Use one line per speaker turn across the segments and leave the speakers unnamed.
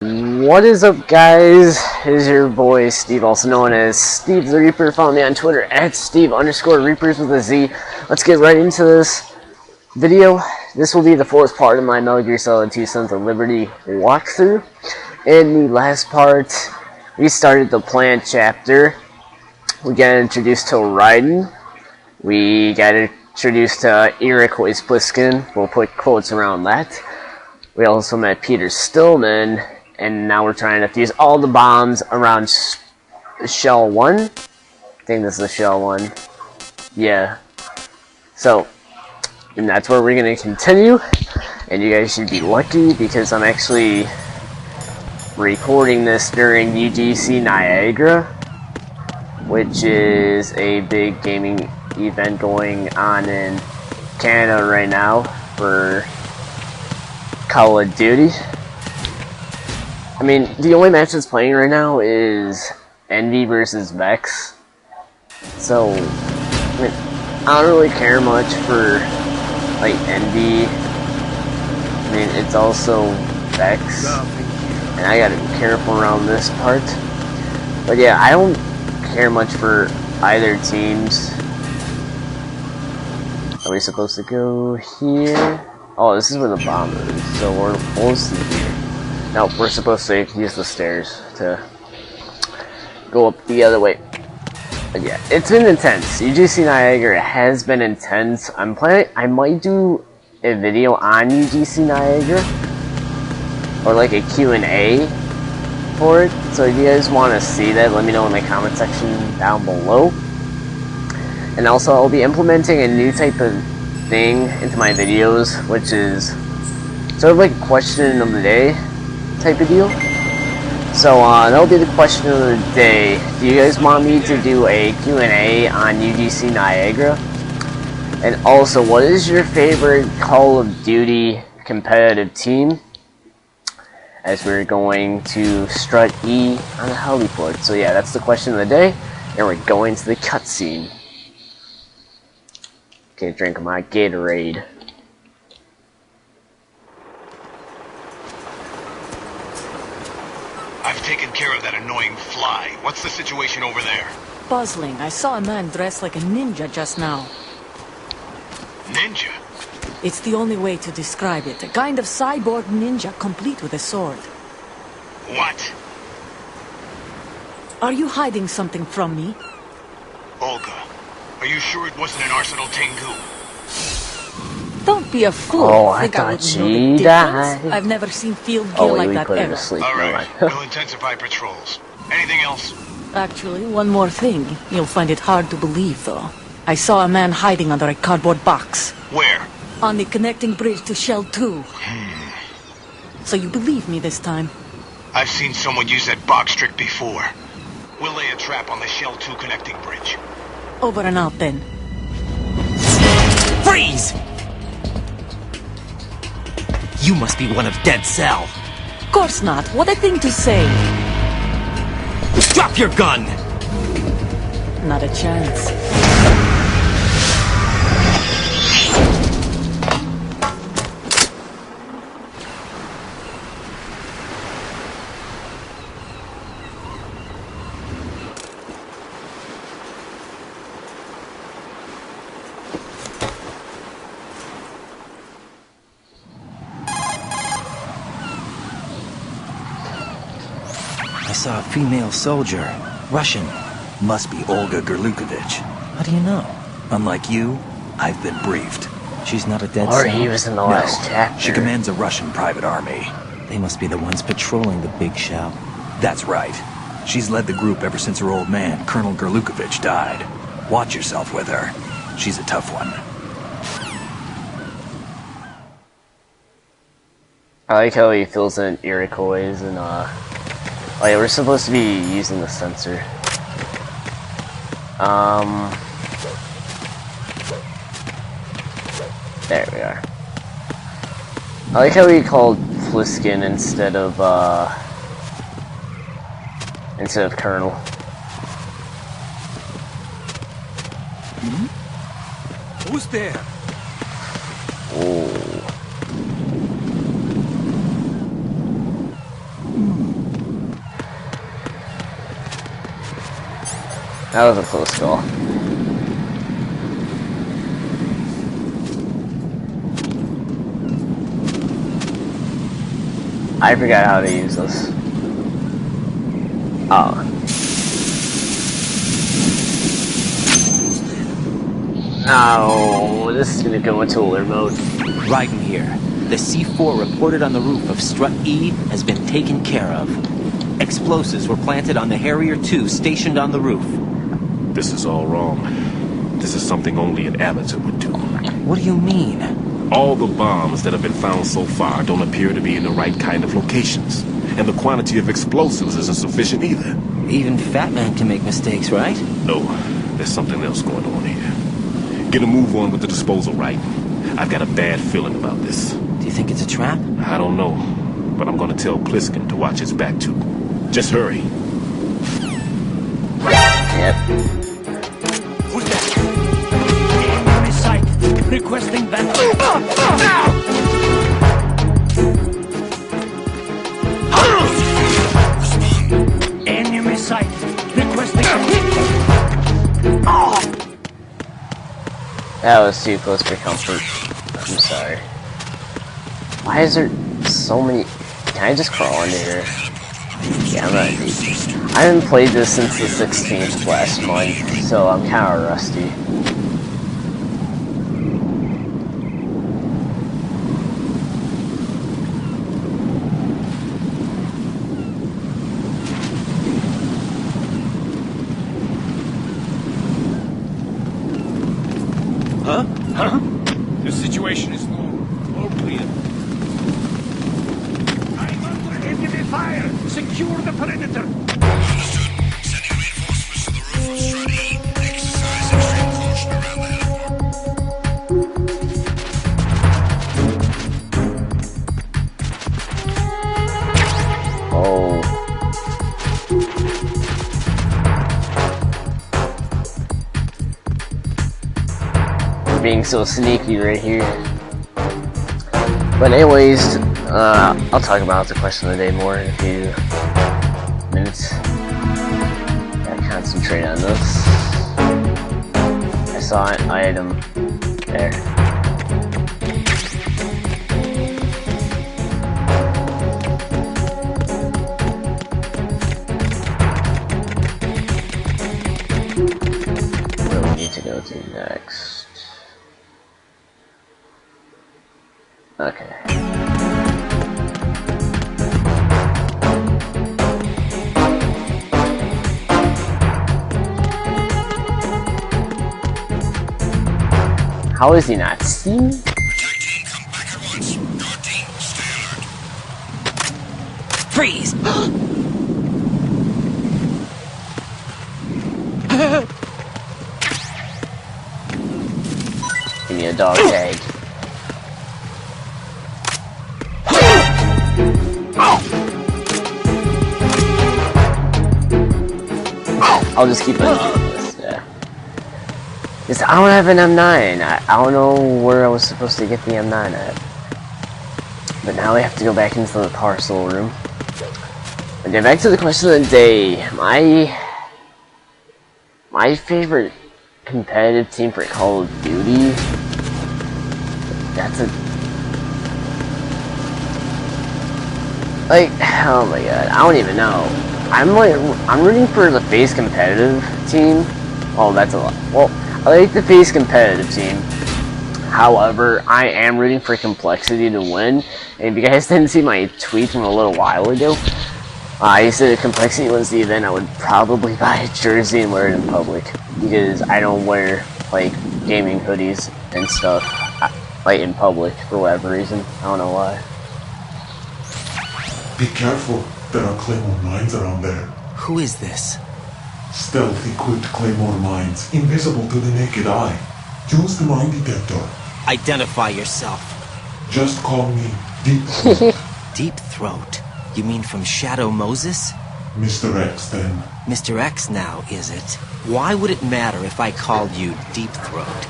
What is up, guys? It is your boy Steve, also known as Steve the Reaper. Follow me on Twitter at Steve_Reapers with a Z. Let's get right into this video. This will be the fourth part of my Metal Gear Solid 2 Sons of Liberty walkthrough. In the last part, we started the plant chapter. We got introduced to Raiden. We got introduced to Iroquois Pliskin. We'll put quotes around that. We also met Peter Stillman. And now we're trying to fuse all the bombs around Shell 1. I think this is Shell 1. Yeah. So, and that's where we're going to continue. And you guys should be lucky because I'm actually recording this during UGC Niagara, which is a big gaming event going on in Canada right now for Call of Duty. I mean, the only match that's playing right now is Envy versus Vex. So, I mean, I don't really care much for, like, Envy. I mean, it's also Vex. And I gotta be careful around this part. But yeah, I don't care much for either teams. Are we supposed to go here? Oh, this is where the bomb is. So we're supposed to here. No, we're supposed to use the stairs to go up the other way. But yeah, it's been intense. UGC Niagara has been intense. I might do a video on UGC Niagara, or like a Q&A for it. So if you guys want to see that, let me know in the comment section down below. And also, I'll be implementing a new type of thing into my videos, which is sort of like a question of the day type of deal. So that'll be the question of the day. Do you guys want me to do a Q&A on UGC Niagara? And also, what is your favorite Call of Duty competitive team? As we're going to strut E on a heliport. So yeah, that's the question of the day. And we're going to the cutscene. Okay, drink my Gatorade.
I've taken care of that annoying fly. What's the situation over there?
Puzzling. I saw a man dressed like a ninja just now.
Ninja?
It's the only way to describe it. A kind of cyborg ninja, complete with a sword.
What?
Are you hiding something from me?
Olga, are you sure it wasn't an Arsenal Tengu?
Don't be a fool.
Oh, I
Think
thought
wouldn't know the
she
difference?
died.
I've never seen field gear like that
put her
ever.
to sleep.
All
Never
right,
mind.
we'll intensify patrols. Anything else?
Actually, one more thing. You'll find it hard to believe, though. I saw a man hiding under a cardboard box.
Where?
On the connecting bridge to Shell 2. So you believe me this time?
I've seen someone use that box trick before. We'll lay a trap on the Shell 2 connecting bridge.
Over and out, then.
Freeze! You must be one of Dead Cell.
Of course not. What a thing to say.
Drop your gun!
Not a chance.
I saw a female soldier. Russian. Must be Olga Gerlukovich. How do you know? Unlike you, I've been briefed. She's not a dead
Or
cell?
he was in the last
No,
chapter.
she commands a Russian private army. They must be the ones patrolling the big shell. That's right. She's led the group ever since her old man, Colonel Gerlukovich, died. Watch yourself with her. She's a tough one.
I like how he fills in Iroquois and oh yeah, we're supposed to be using the sensor. There we are. I like how he called Pliskin instead of Colonel.
Who's there?
Oh. That was a close call. I forgot how to use this. Oh. No, this is gonna go into alert mode.
Raiden here. The C4 reported on the roof of Strut E has been taken care of. Explosives were planted on the Harrier 2 stationed on the roof.
This is all wrong. This is something only an amateur would do.
What do you mean?
All the bombs that have been found so far don't appear to be in the right kind of locations. And the quantity of explosives isn't sufficient either.
Even Fat Man can make mistakes, right?
No, there's something else going on here. Get a move on with the disposal, right? I've got a bad feeling about this.
Do you think it's a trap?
I don't know, but I'm gonna tell Pliskin to watch his back too. Just hurry.
Yep.
Who's that? Enemy sight. Requesting that. Enemy sight. Requesting.
That was too close for comfort. I'm sorry. Why is there so many? Can I just crawl under here? Yeah, I'm not deep. I haven't played this since the 16th last month, so I'm kind of rusty.
Huh? The situation is all clear.
I'm under enemy fire! Secure the perimeter!
Sending reinforcements to the roof of Strut E. Exercise extreme caution around the
Oh. Being so sneaky right here. But anyways, I'll talk about the question of the day more in a few minutes. Gotta concentrate on this. I saw an item there. Where we need to go to next. Okay. How is he not seen?
Attack team, come back at once. Guard team, stay alert.
Freeze!
Give me a dog tag. I'll just keep on doing this, yeah. Because I don't have an M9. I don't know where I was supposed to get the M9 at. But now we have to go back into the parcel room. And then back to the question of the day. My favorite competitive team for Call of Duty. That's a... Like, oh my god, I don't even know. I'm rooting for the FaZe competitive team. Oh, that's a lot. Well, I like the FaZe competitive team. However, I am rooting for Complexity to win. And if you guys didn't see my tweet from a little while ago, I said if Complexity wins the event, I would probably buy a jersey and wear it in public. Because I don't wear, like, gaming hoodies and stuff, like, in public for whatever reason. I don't know why.
Be careful, there are Claymore mines around there.
Who is this?
Stealth-equipped Claymore mines, invisible to the naked eye. Use the mine detector.
Identify yourself.
Just call me Deep Throat.
Deep Throat? You mean from Shadow Moses?
Mr. X, then.
Mr. X now, is it? Why would it matter if I called you Deep Throat?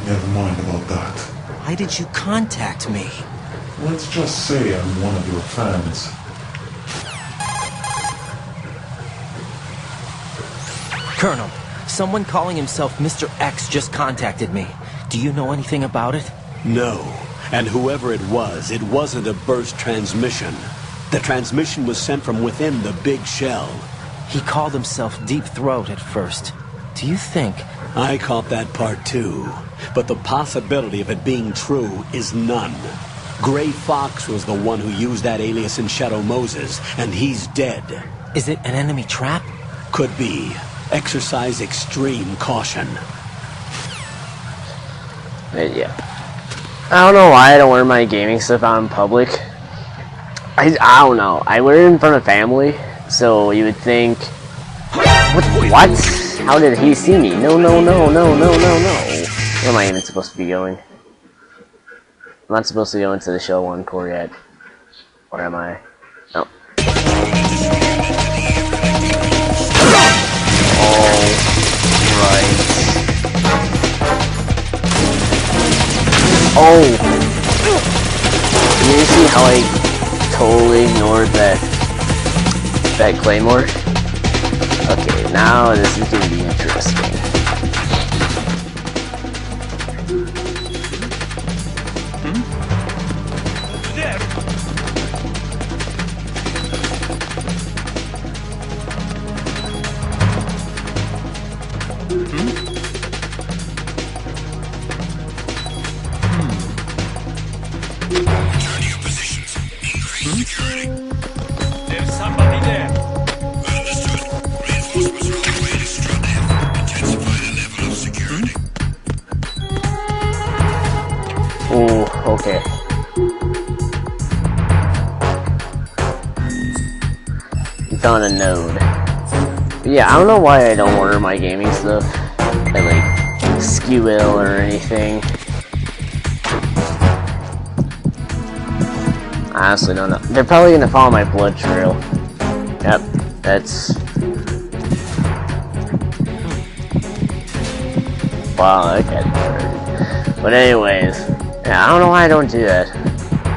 Never mind about that.
Why did you contact me?
Let's just say I'm one of your fans.
Colonel, Someone calling himself Mr. X just contacted me. Do you know anything about it?
No. And whoever it wasn't a burst transmission. The transmission was sent from within the big shell.
He called himself Deep Throat at first. Do you think...
I caught that part too. But the possibility of it being true is none. Gray Fox was the one who used that alias in Shadow Moses, and he's dead.
Is it an enemy trap?
Could be. Exercise extreme caution.
Yeah. I don't know why I don't wear my gaming stuff out in public. I don't know. I wear it in front of family, so you would think... What? How did he see me? No. Where am I even supposed to be going? I'm not supposed to go into the Shell 1 core yet. Or am I? No. Alright. Oh! You see how I totally ignored that Claymore? Okay, now this is gonna be interesting.
Return to your positions. Increase security.
There's somebody there.
Understood. Reinforcements are on the way to Strut F. Intensify the level of security.
Oh, okay. We found a node. But yeah, I don't know why I don't order my gaming stuff at like SKUL or anything. I honestly don't know. They're probably gonna follow my blood trail. Yep, that's... Wow, that got dirty. But anyways, yeah, I don't know why I don't do that.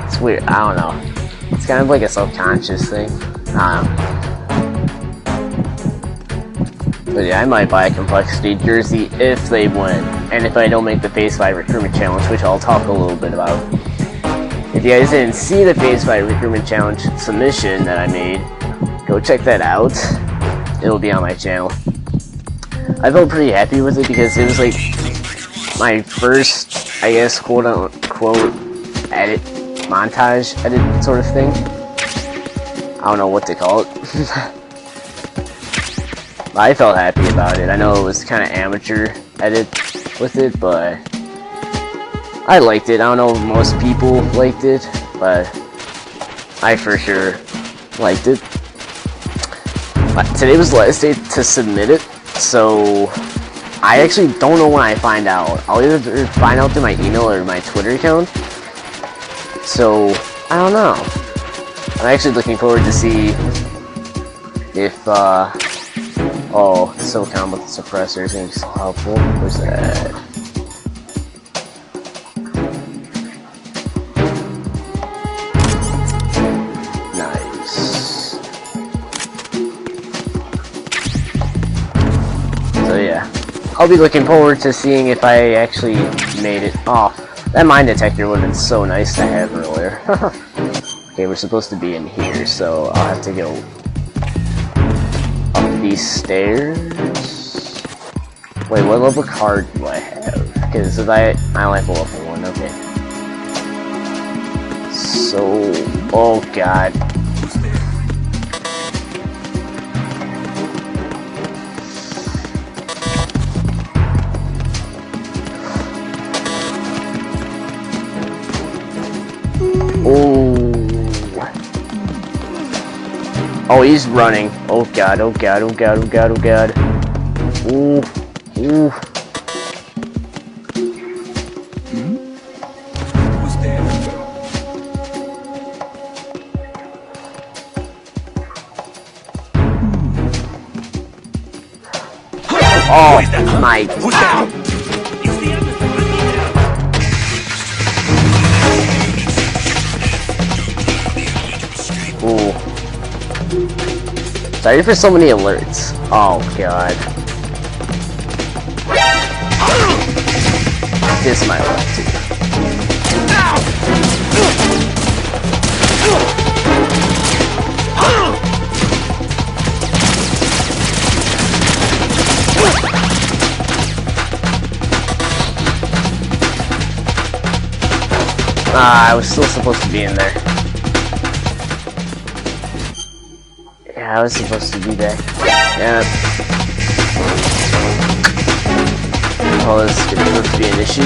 It's weird, I don't know. It's kind of like a subconscious thing. I don't know. But yeah, I might buy a Complexity jersey if they win. And if I don't make the Phase 5 Recruitment Challenge, which I'll talk a little bit about. If you guys didn't see the Phase 5 Recruitment Challenge submission that I made, go check that out. It'll be on my channel. I felt pretty happy with it because it was like my first, I guess, quote-unquote edit, montage edit sort of thing. I don't know what to call it. I felt happy about it. I know it was kind of amateur edit with it, but I liked it. I don't know if most people liked it, but I for sure liked it. Today was the last day to submit it, so I actually don't know when I find out. I'll either find out through my email or my Twitter account. So, I don't know. I'm actually looking forward to see if, oh, Silicon with the suppressor is going to be so helpful. Where's that? Nice. So yeah, I'll be looking forward to seeing if I actually made it. Oh, that mine detector would have been so nice to have earlier. Okay, we're supposed to be in here, so I'll have to go up these stairs. Wait, what level card do I have? Because if I only have a level 1, okay. So, oh god. Oh, he's running. Oh god, oh god, oh god, oh god, oh god. Ooh, ooh. Oh my god. Ooh. Sorry for so many alerts. Oh god. this might work too. I was still supposed to be in there. Yeah, I was supposed to be there. Yeah. Oh, this is supposed to be an issue.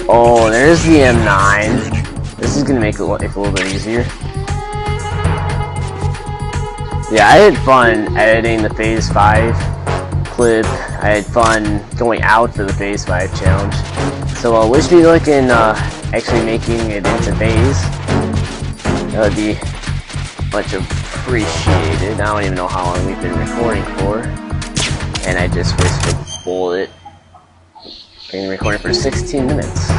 Oh, there's the M9. This is gonna make life a little bit easier. Yeah, I had fun editing the Phase 5 clip. I had fun going out for the Phase 5 challenge. So wish me luck in actually making it into Phase. That would be much appreciated. I don't even know how long we've been recording for. And I just wasted a bullet. Been recording for 16 minutes.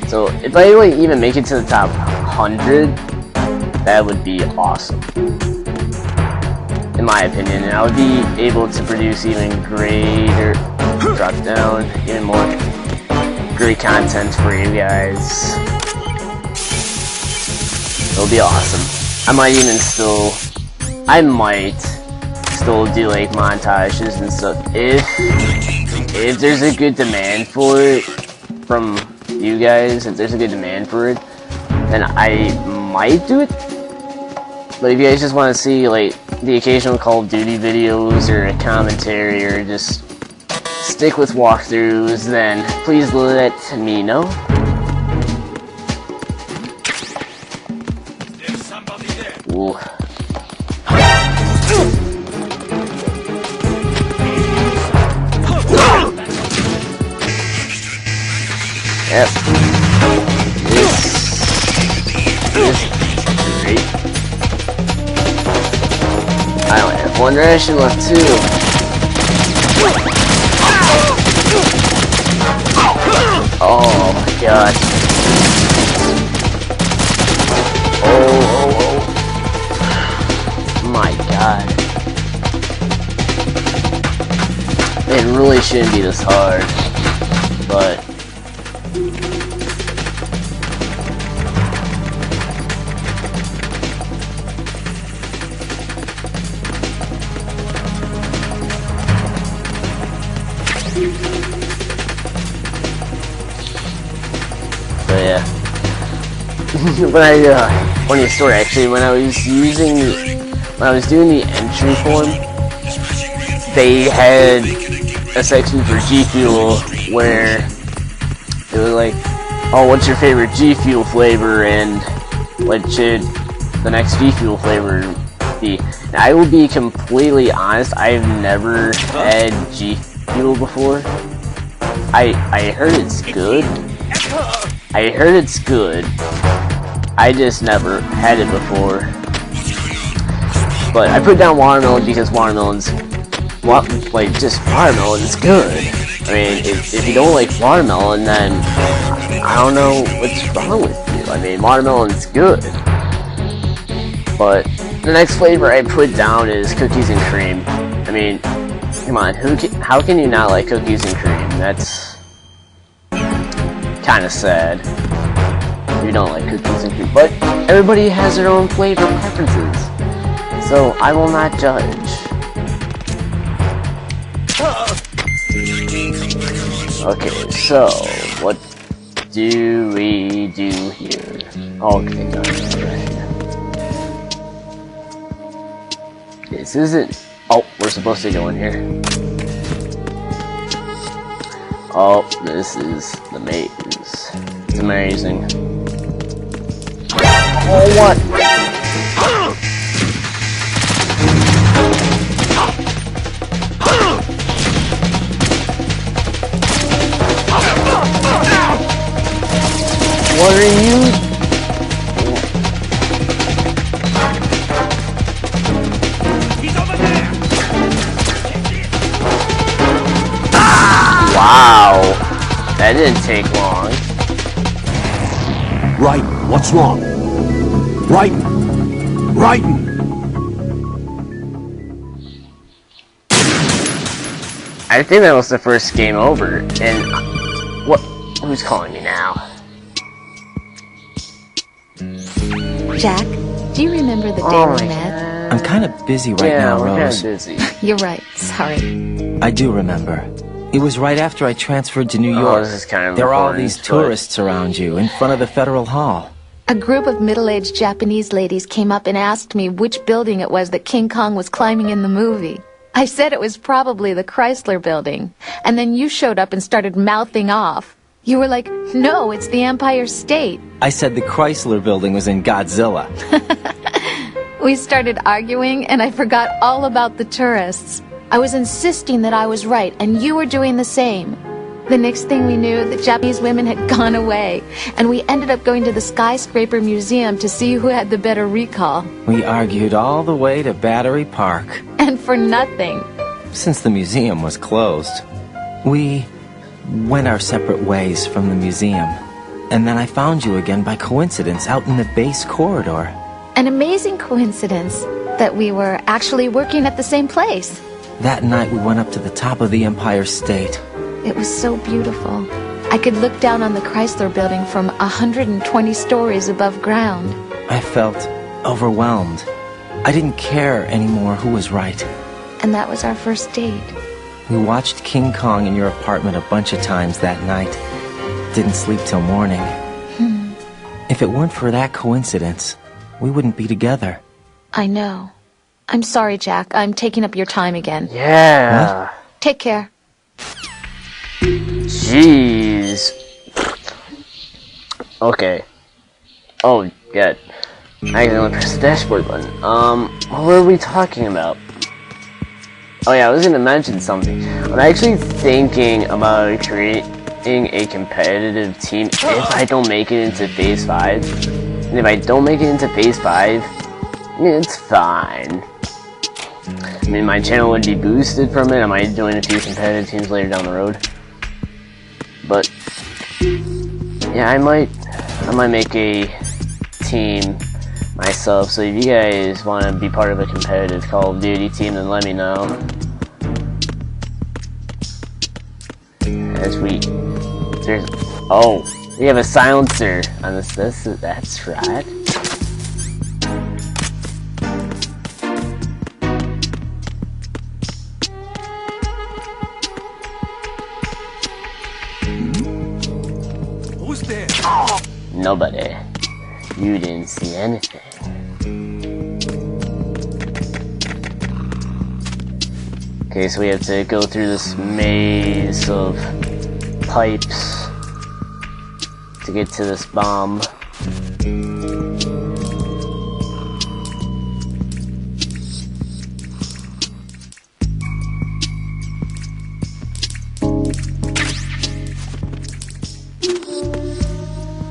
So if I really even make it to the top 100, that would be awesome, in my opinion, and I would be able to produce even greater, drop down, even more great content for you guys. It'll be awesome. I might still do like montages and stuff if there's a good demand for it from you guys. If there's a good demand for it, then I might do it. But if you guys just want to see like the occasional Call of Duty videos or a commentary or just stick with walkthroughs, then please let me know. Ooh. Yep. This is great. I only have one ration left too. Oh my god. Oh. My god. It really shouldn't be this hard, but yeah. Funny story actually, when I was doing the entry form, they had a section for G Fuel where it was like, oh, what's your favorite G Fuel flavor and what should the next G Fuel flavor be? Now, I will be completely honest, I've never had G Fuel before. I heard it's good. I just never had it before. But I put down watermelon because watermelon is good. I mean, if you don't like watermelon, then I don't know what's wrong with you. I mean, watermelon's good. But the next flavor I put down is cookies and cream. I mean, come on, how can you not like cookies and cream? That's kind of sad. You don't like cookies and cream, but everybody has their own flavor preferences, so I will not judge. Okay, so what do we do here? Oh, okay, got it right here. This isn't. Oh, we're supposed to go in here. Oh, this is the maze. It's amazing. Oh, what? are you?
He's over there!
Wow, that didn't take long.
Right, what's wrong? Right.
I think that was the first game over, and what? Who's calling me now?
Jack, do you remember the day we met?
I'm kind of busy right
Yeah,
now,
we're kind
Rose.
of busy.
You're right, sorry.
I do remember. It was right after I transferred to New
Oh,
York.
this is kind of
There were all
important,
these
but-
tourists around you in front of the Federal Hall.
A group of middle-aged Japanese ladies came up and asked me which building it was that King Kong was climbing in the movie. I said it was probably the Chrysler Building, and then you showed up and started mouthing off. You were like, no, it's the Empire State.
I said the Chrysler Building was in Godzilla.
We started arguing, and I forgot all about the tourists. I was insisting that I was right, and you were doing the same. The next thing we knew, the Japanese women had gone away, and we ended up going to the Skyscraper Museum to see who had the better recall.
We argued all the way to Battery Park.
And for nothing.
Since the museum was closed, we went our separate ways from the museum. And then I found you again by coincidence out in the base corridor.
An amazing coincidence that we were actually working at the same place.
That night we went up to the top of the Empire State.
It was so beautiful. I could look down on the Chrysler Building from 120 stories above ground.
I felt overwhelmed. I didn't care anymore who was right.
And that was our first date.
We watched King Kong in your apartment a bunch of times that night. Didn't sleep till morning. If it weren't for that coincidence, we wouldn't be together.
I know. I'm sorry, Jack. I'm taking up your time again.
Yeah.
What?
Take care.
Jeez. Okay. Oh, good. I can only press the dashboard button. What were we talking about? Oh yeah, I was gonna mention something. I'm actually thinking about creating a competitive team if I don't make it into Phase 5. And if I don't make it into Phase 5, it's fine. I mean, my channel would be boosted from it. I might join a few competitive teams later down the road. But yeah, I might make a team myself. So if you guys want to be part of a competitive Call of Duty team, then let me know. As we have a silencer on this. That's right.
Who's there?
Nobody. You didn't see anything. Okay, so we have to go through this maze of pipes to get to this bomb.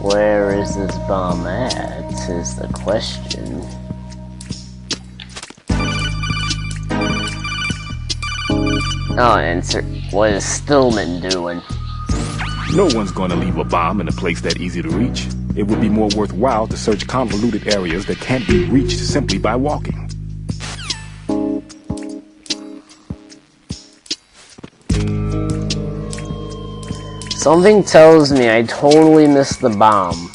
Where is this bomb at, is the question. Oh, and sir, what is Stillman doing?
No one's going to leave a bomb in a place that easy to reach. It would be more worthwhile to search convoluted areas that can't be reached simply by walking.
Something tells me I totally missed the bomb.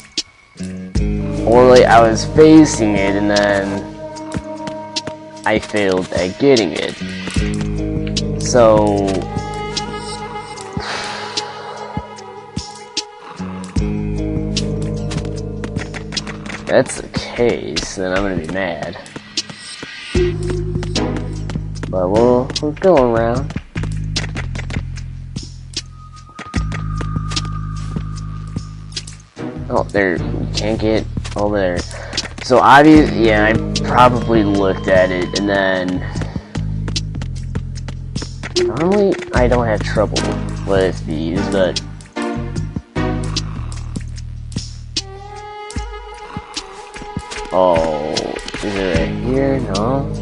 Or like I was facing it and then I failed at getting it. So if that's the case, then I'm gonna be mad. But we'll go around. Oh, there, we can't get over there. So obviously, yeah, I probably looked at it, and then normally I don't have trouble with these, but Oh, is it right here? No.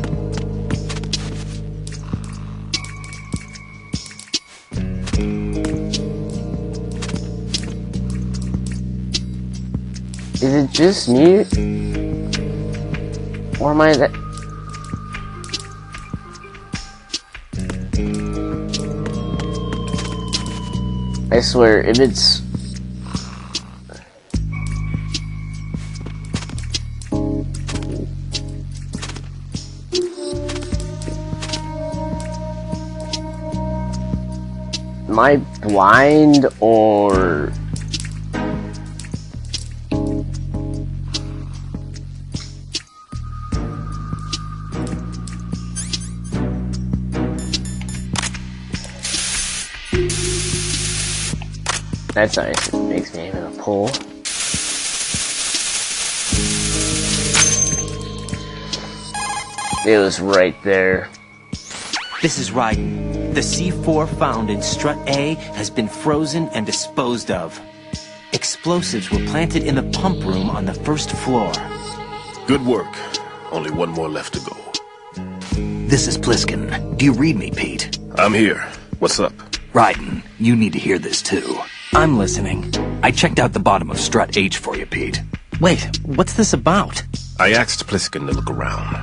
Is it just me? Or am I that? I swear, if it's... Am I blind or... That's nice. It makes me even a pull. It was right there.
This is Raiden. The C4 found in strut A has been frozen and disposed of. Explosives were planted in the pump room on the first floor.
Good work. Only one more left to go.
This is Pliskin. Do you read me, Pete?
I'm here. What's up?
Raiden, you need to hear this too.
I'm listening.
I checked out the bottom of strut H for you, Pete.
Wait, what's this about?
I asked Pliskin to look around.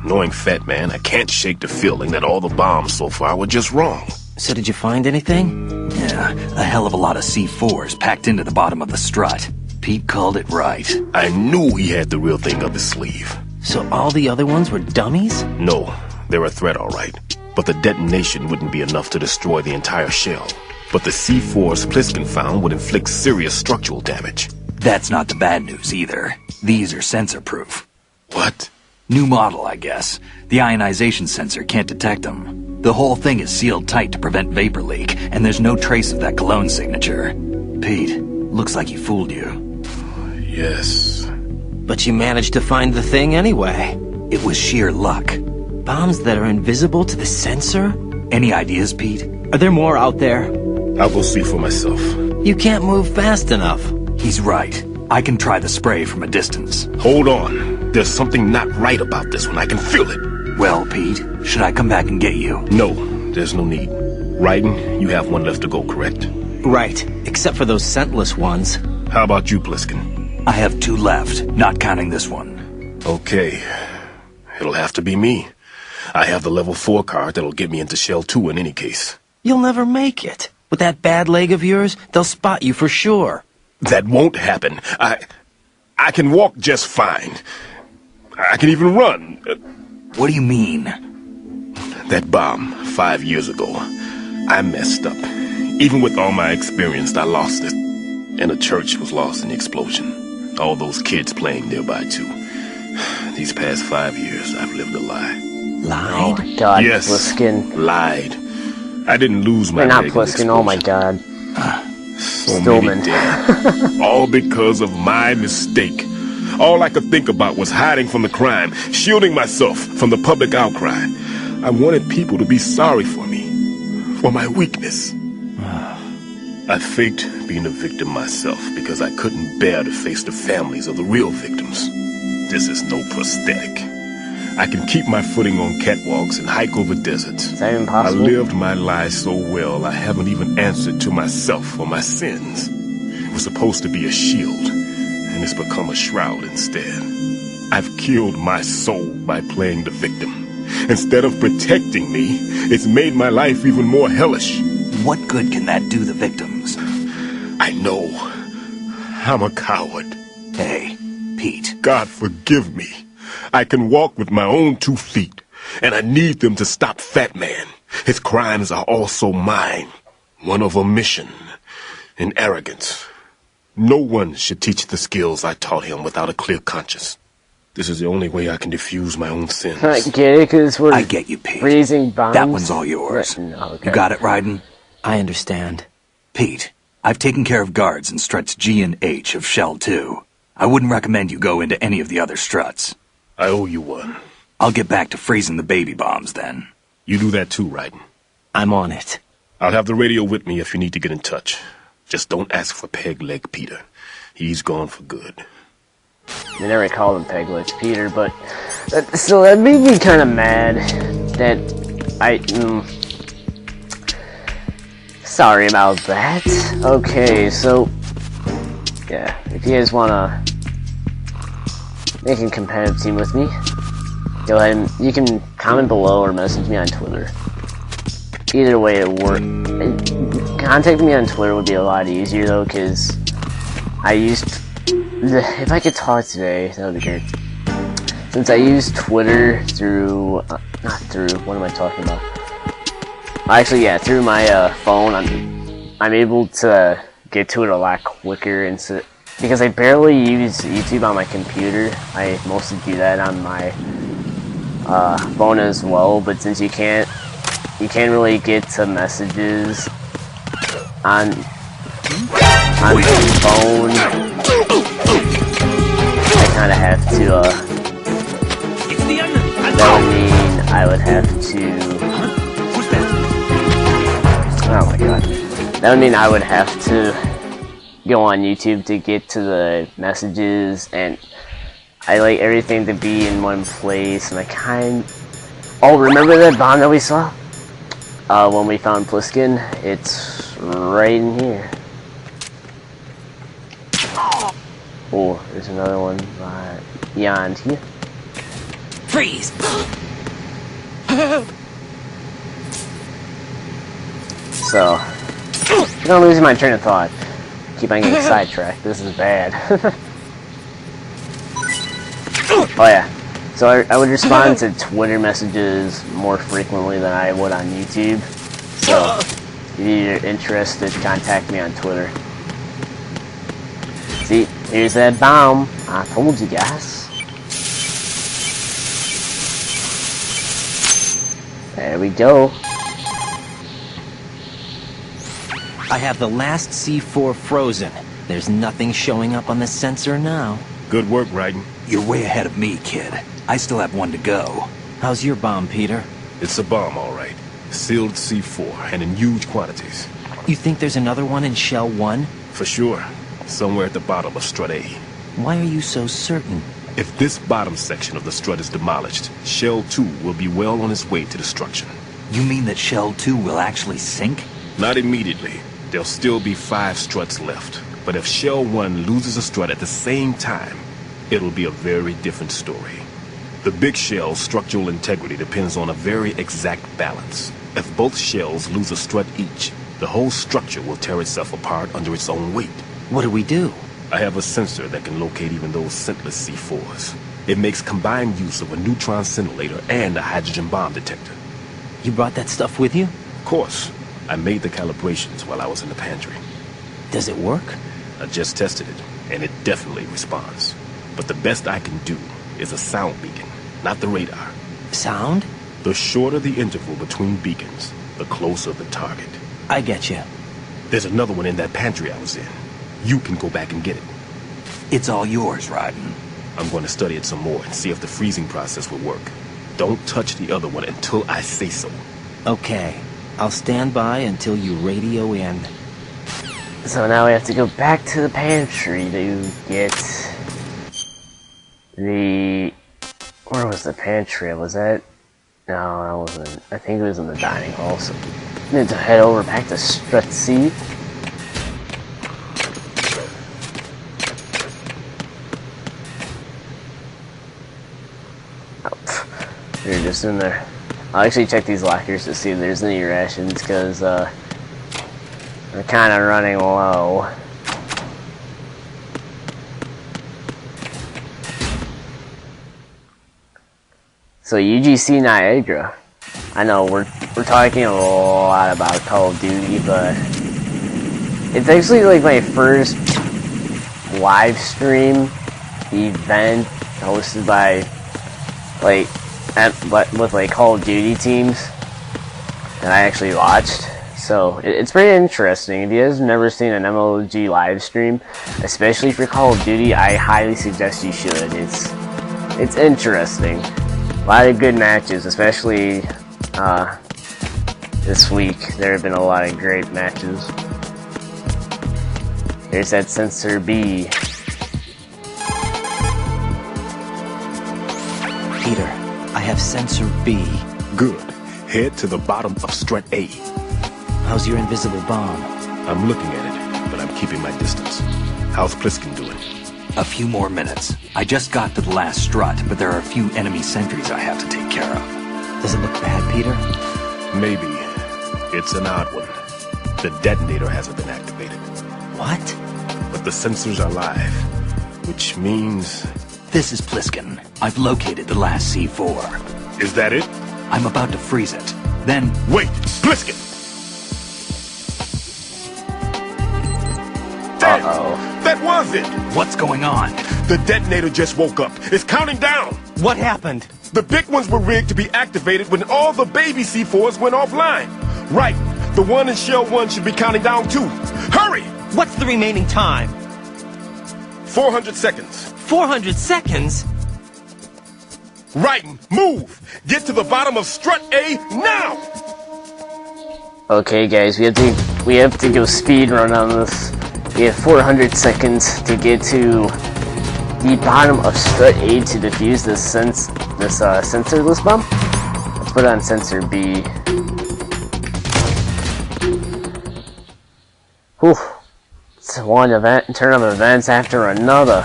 Knowing Fat Man, I can't shake the feeling that all the bombs so far were just wrong.
So did you find anything?
Yeah, a hell of a lot of C4s packed into the bottom of the strut. Pete called it right.
I knew he had the real thing up his sleeve.
So all the other ones were dummies?
No, they're a threat, all right. But the detonation wouldn't be enough to destroy the entire shell. But the C4s Pliskin found would inflict serious structural damage.
That's not the bad news either. These are sensor-proof.
What?
New model, I guess. The ionization sensor can't detect them. The whole thing is sealed tight to prevent vapor leak, and there's no trace of that cologne signature. Pete, looks like he fooled you.
Yes.
But you managed to find the thing anyway.
It was sheer luck.
Bombs that are invisible to the sensor?
Any ideas, Pete?
Are there more out there?
I'll go see for myself.
You can't move fast enough.
He's right. I can try the spray from a distance.
Hold on. There's something not right about this one. I can feel it.
Well, Pete, should I come back and get you?
No, there's no need. Raiden, you have one left to go, correct?
Right, except for those scentless ones.
How about you, Pliskin?
I have 2 left, not counting this one.
Okay. It'll have to be me. I have the level 4 card that'll get me into Shell 2 in any case.
You'll never make it. With that bad leg of yours, they'll spot you for sure.
That won't happen. I can walk just fine. I can even run.
What do you mean?
That bomb, 5 years ago. I messed up. Even with all my experience, I lost it. And a church was lost in the explosion. All those kids playing nearby, too. These past 5 years, I've lived a lie.
Lied?
Oh my god,
Yes,
Pliskin.
lied. I didn't lose my
Wait, not
leg in the
Pliskin, oh my god.
So
Stillman.
many dead. All because of my mistake. All I could think about was hiding from the crime, shielding myself from the public outcry. I wanted people to be sorry for me, for my weakness. I faked being a victim myself because I couldn't bear to face the families of the real victims. This is no prosthetic. I can keep my footing on catwalks and hike over deserts.
Is that even possible?
I lived my life so well, I haven't even answered to myself for my sins. It was supposed to be a shield, and it's become a shroud instead. I've killed my soul by playing the victim. Instead of protecting me, it's made my life even more hellish.
What good can that do the victims?
I know. I'm a coward.
Hey, Pete.
God forgive me. I can walk with my own 2 feet, and I need them to stop Fat Man. His crimes are also mine. One of omission and arrogance. No one should teach the skills I taught him without a clear conscience. This is the only way I can defuse my own sins.
I get it, because we're
I get you, Pete.
raising bombs.
That one's all yours.
Okay.
You got it, Raiden?
I understand.
Pete, I've taken care of guards in struts G and H of Shell 2. I wouldn't recommend you go into any of the other struts.
I owe you one.
I'll get back to freezing the baby bombs then.
You do that too, Raiden.
I'm on it.
I'll have the radio with me if you need to get in touch. Just don't ask for Peg Leg Peter. He's gone for good.
They never called him Peglets Peter, but so that made me kind of mad that sorry about that. Okay, so yeah, if you guys wanna make a competitive team with me, go ahead and you can comment below or message me on Twitter. Either way it works. Contacting me on Twitter would be a lot easier though, because I used if I could talk today, that would be great. Since I use Twitter through not through, what am I talking about? Actually, yeah, through my phone, I'm able to get to it a lot quicker, and so, because I barely use YouTube on my computer, I mostly do that on my phone as well. But since you can't really get to messages on the phone, I kind of have to. That would mean I would have to. Oh my god. That would mean I would have to go on YouTube to get to the messages, and I like everything to be in one place, and oh, remember that bomb that we saw? When we found Pliskin? It's right in here. Oh, there's another one beyond here.
Freeze!
So, I'm gonna lose my train of thought. Keep on getting sidetracked. This is bad. Oh yeah. So I would respond to Twitter messages more frequently than I would on YouTube. So, if you're interested, contact me on Twitter. See, here's that bomb. I told you guys. There we go.
I have the last C4 frozen. There's nothing showing up on the sensor now.
Good work, Raiden.
You're way ahead of me, kid. I still have one to go.
How's your bomb, Peter?
It's a bomb, all right. Sealed C4, and in huge quantities.
You think there's another one in Shell 1?
For sure. Somewhere at the bottom of Strut A.
Why are you so certain?
If this bottom section of the strut is demolished, Shell 2 will be well on its way to destruction.
You mean that Shell 2 will actually sink?
Not immediately. There'll still be 5 struts left. But if Shell 1 loses a strut at the same time, it'll be a very different story. The big shell's structural integrity depends on a very exact balance. If both shells lose a strut each, the whole structure will tear itself apart under its own weight.
What do we do?
I have a sensor that can locate even those scentless C4s. It makes combined use of a neutron scintillator and a hydrogen bomb detector.
You brought that stuff with you?
Of course. I made the calibrations while I was in the pantry.
Does it work?
I just tested it, and it definitely responds. But the best I can do is a sound beacon, not the radar.
Sound?
The shorter the interval between beacons, the closer the target.
I get you.
There's another one in that pantry I was in. You can go back and get it.
It's all yours, Raiden.
I'm going to study it some more and see if the freezing process will work. Don't touch the other one until I say so.
Okay. I'll stand by until you radio in.
So now we have to go back to the pantry to get the... Where was the pantry? Was that... No, that wasn't... I think it was in the dining hall, so... We need to head over back to Strut C. They're just in there. I'll actually check these lockers to see if there's any rations, because we're kind of running low. So UGC Niagara. I know we're talking a lot about Call of Duty, but it's actually like my first live stream event hosted by with like Call of Duty teams that I actually watched. So it's pretty interesting. If you guys have never seen an MLG live stream, especially for Call of Duty, I highly suggest you should. It's interesting. A lot of good matches, especially this week. There have been a lot of great matches. There's that Sensor B.
Peter, I have sensor B.
Good. Head to the bottom of strut A.
How's your invisible bomb?
I'm looking at it, but I'm keeping my distance. How's Pliskin doing?
A few more minutes. I just got to the last strut, but there are a few enemy sentries I have to take care of.
Does it look bad, Peter?
Maybe. It's an odd one. The detonator hasn't been activated.
What?
But the sensors are live, which means...
This is Pliskin. I've located the last C4.
Is that it?
I'm about to freeze it. Then...
Wait! Pliskin! Damn! That was it!
What's going on?
The detonator just woke up. It's counting down!
What happened?
The big ones were rigged to be activated when all the baby C4s went offline. Right. The one in Shell 1 should be counting down too. Hurry!
What's the remaining time?
400 seconds.
400 seconds?
Right. Move! Get to the bottom of strut A now!
Okay, guys, we have to go speed run on this. We have 400 seconds to get to the bottom of strut A to defuse this sensorless bomb. Let's put on sensor B. Whew. It's one turn of events after another.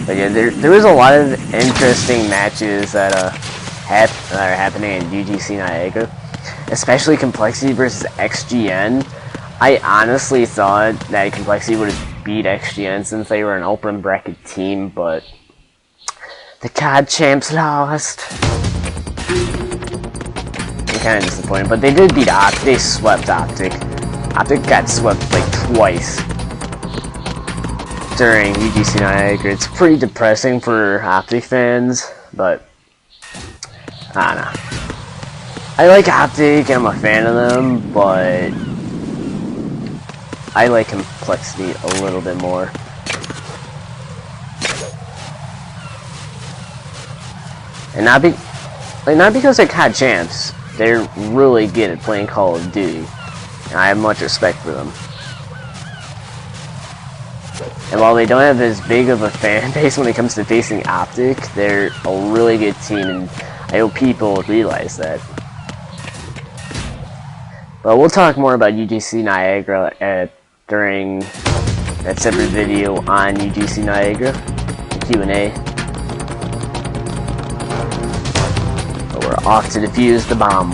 But yeah, there was a lot of interesting matches that are happening in UGC Niagara, especially Complexity versus XGN. I honestly thought that Complexity would have beat XGN since they were an open bracket team, but the COD champs lost. I'm kind of disappointed, but they did beat Optic. They swept Optic. Optic got swept like twice during UGC Niagara. It's pretty depressing for Optic fans, but I don't know. I like Optic and I'm a fan of them, but I like Complexity a little bit more. And not because they're COD champs. They're really good at playing Call of Duty, and I have much respect for them. And while they don't have as big of a fan base when it comes to facing Optic, they're a really good team, and I hope people realize that. But we'll talk more about UGC Niagara during that separate video on UGC Niagara, the Q&A. But we're off to defuse the bomb.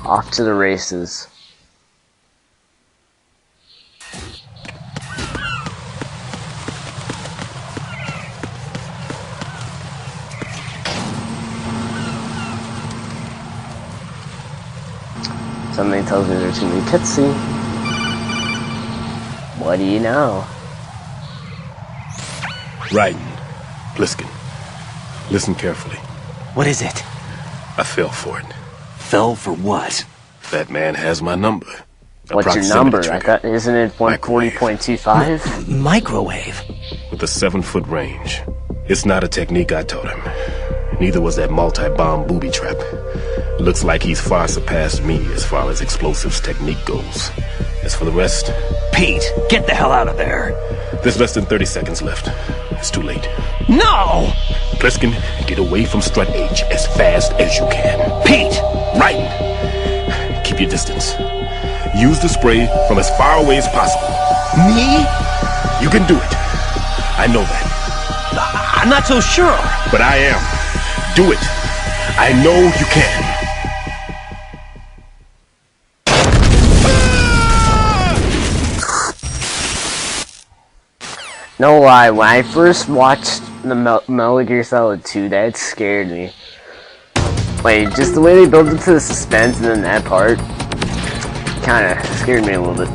Off to the races. Something tells me there's gonna be a cutscene. What do you know?
Right. Pliskin. Listen carefully.
What is it?
I fell for it.
Fell for what?
That man has my number.
What's your number? I thought, isn't it 140.25?
Microwave.
With a 7-foot range. It's not a technique I taught him. Neither was that multi-bomb booby trap. Looks like he's far surpassed me as far as explosives technique goes. As for the rest...
Pete, get the hell out of there!
There's less than 30 seconds left. It's too late.
No!
Pliskin, get away from strut H as fast as you can.
Pete!
Right! Keep your distance. Use the spray from as far away as possible.
Me?
You can do it. I know that.
I'm not so sure.
But I am. Do it. I know you can.
No lie, when I first watched the Metal Gear Solid 2, that scared me. Like, just the way they built it to the suspense and then that part kinda scared me a little bit.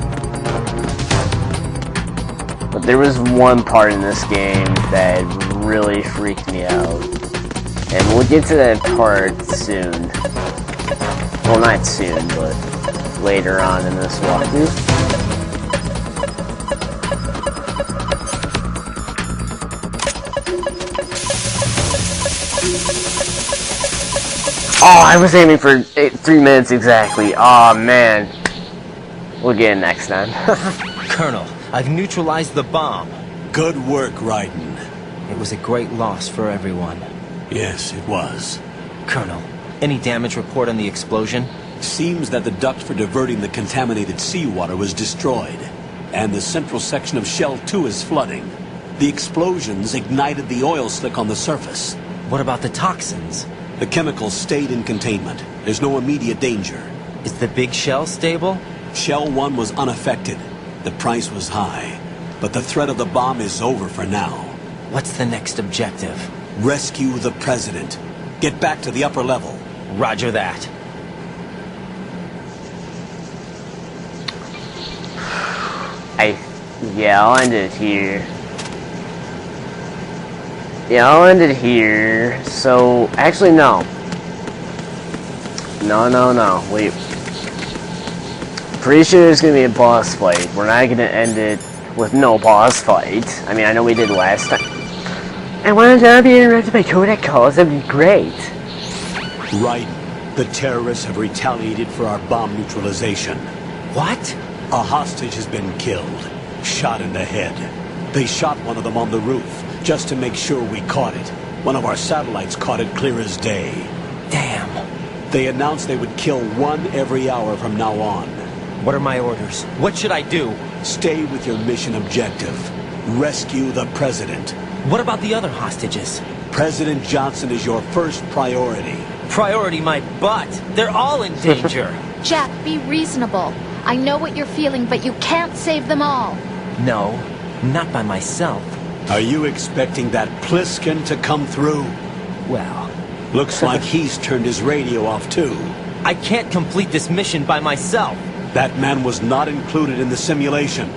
But there was one part in this game that really freaked me out. And we'll get to that part soon. Well, not soon, but later on in this walkthrough. Oh, I was aiming for 3 minutes exactly. Oh man. We'll get it next time.
Colonel, I've neutralized the bomb.
Good work, Raiden.
It was a great loss for everyone.
Yes, it was.
Colonel, any damage report on the explosion?
Seems that the duct for diverting the contaminated seawater was destroyed, and the central section of Shell 2 is flooding. The explosions ignited the oil slick on the surface.
What about the toxins?
The chemicals stayed in containment. There's no immediate danger.
Is the big shell stable?
Shell 1 was unaffected. The price was high, but the threat of the bomb is over for now.
What's the next objective?
Rescue the President. Get back to the upper level.
Roger that.
I'll end it here. Yeah, I'll end it here. So, actually, no. No. Wait. Pretty sure there's gonna be a boss fight. We're not gonna end it with no boss fight. I mean, I know we did last time. I want to be interrupted by Kodak calls. That'd be great.
Right. The terrorists have retaliated for our bomb neutralization.
What?
A hostage has been killed. Shot in the head. They shot one of them on the roof, just to make sure we caught it. One of our satellites caught it clear as day.
Damn.
They announced they would kill one every hour from now on.
What are my orders? What should I do?
Stay with your mission objective. Rescue the President.
What about the other hostages?
President Johnson is your first priority.
Priority my butt. They're all in danger.
Jack, be reasonable. I know what you're feeling, but you can't save them all.
No, not by myself.
Are you expecting that Pliskin to come through?
Well,
looks like he's turned his radio off too.
I can't complete this mission by myself.
That man was not included in the simulation.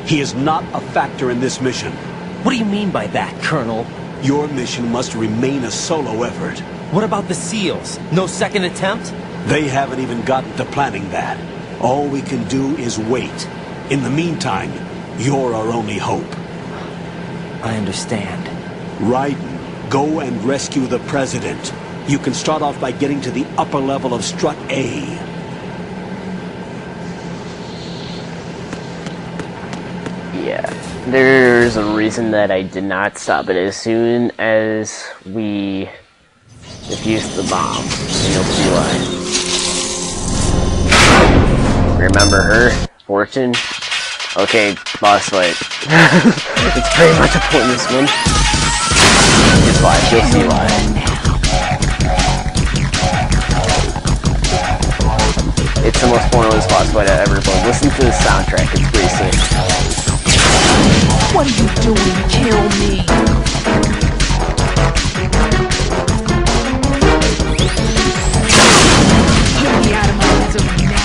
He is not a factor in this mission.
What do you mean by that, Colonel?
Your mission must remain a solo effort.
What about the SEALs? No second attempt?
They haven't even gotten to planning that. All we can do is wait. In the meantime, you're our only hope.
I understand.
Raiden, go and rescue the President. You can start off by getting to the upper level of Strut A.
Yeah, there's a reason that I did not stop it as soon as we defused the bomb. And you'll see why. Remember her? Fortune? Okay, boss fight. It's pretty much a pointless one. Just watch, you'll see why. It's the most pointless boss fight I've ever played. Listen to the soundtrack, it's pretty sick.
What are you doing? Kill me! Get me out of my misery now!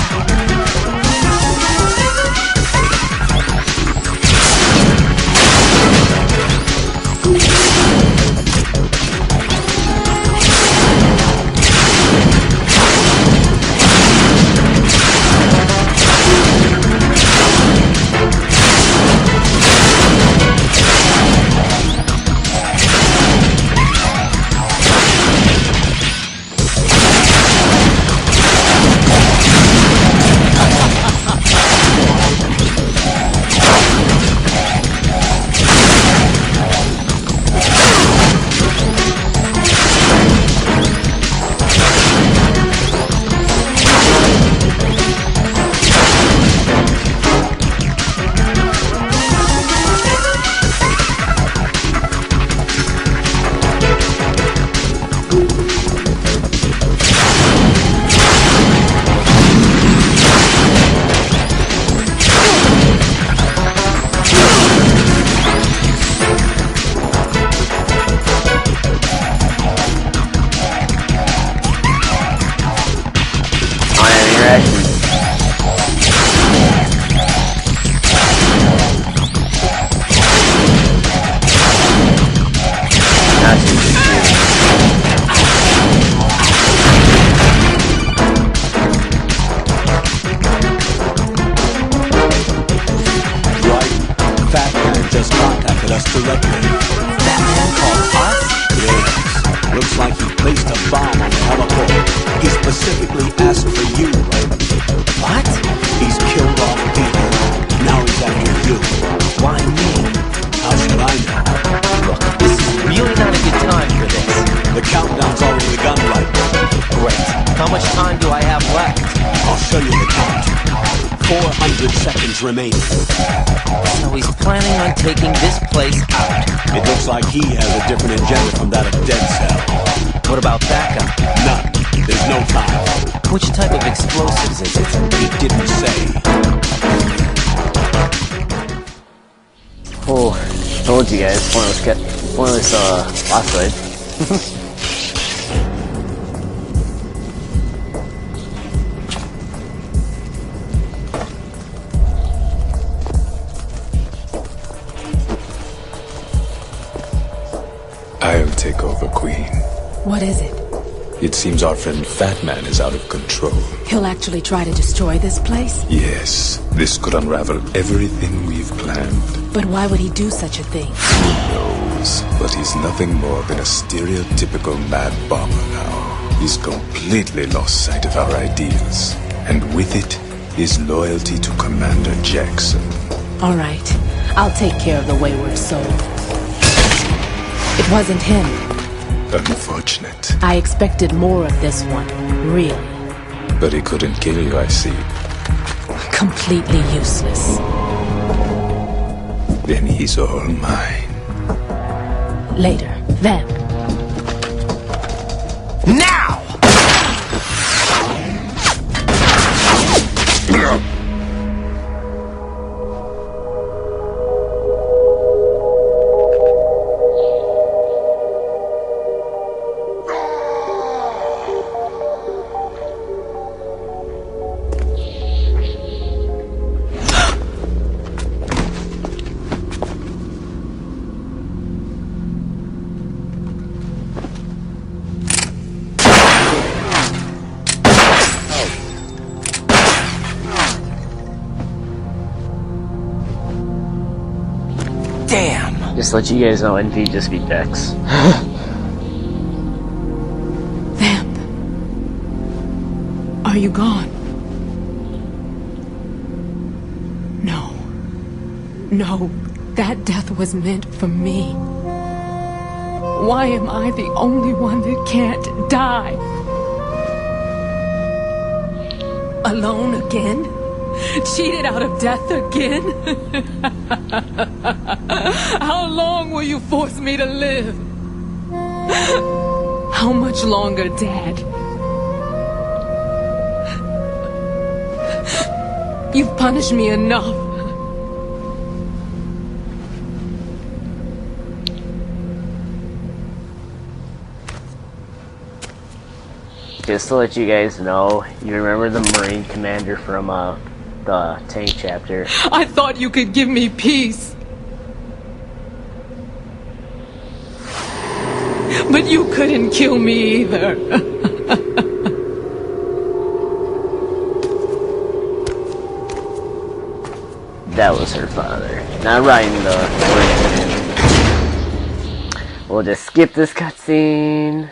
seconds remaining.
So he's planning on taking this place out.
It looks like he has a different agenda from that of Dead Cell.
What about backup?
None. There's no time.
Which type of explosives is it?
He didn't say.
Oh, told you guys, pointless last fight.
I'll take over, Queen.
What is it?
It seems our friend Fat Man is out of control.
He'll actually try to destroy this place?
Yes, this could unravel everything we've planned.
But why would he do such a thing?
Who knows? But he's nothing more than a stereotypical mad bomber now. He's completely lost sight of our ideas. And with it, his loyalty to Commander Jackson.
All right. I'll take care of the wayward soul. It wasn't him.
Unfortunate.
I expected more of this one, really.
But he couldn't kill you, I see.
Completely useless.
Then he's all mine.
Later, then.
Now! Damn!
Just to let you guys know, NV just beat Dex.
Vamp. Are you gone? No. No, that death was meant for me. Why am I the only one that can't die? Alone again? Cheated out of death again? How long will you force me to live? How much longer, Dad? You've punished me enough.
Just to let you guys know, you remember the Marine commander from the tank chapter.
I thought you could give me peace. But you couldn't kill me either.
That was her father. Not Ryan, though. We'll just skip this cutscene.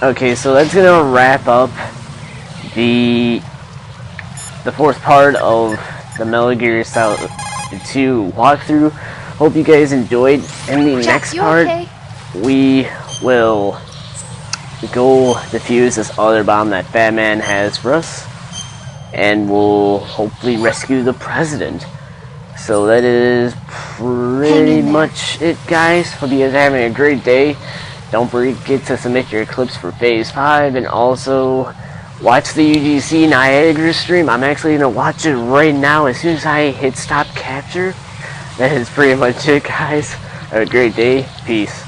Okay, so that's gonna wrap up the fourth part of the Metal Gear Solid 2 walkthrough. Hope you guys enjoyed. In the next part, we will go defuse this other bomb that Fat Man has for us, and we'll hopefully rescue the president. So that is pretty much it, guys. Hope you guys are having a great day. Don't forget to submit your clips for Phase 5, and also watch the UGC Niagara stream. I'm actually going to watch it right now as soon as I hit stop capture. That is pretty much it, guys. Have a great day. Peace.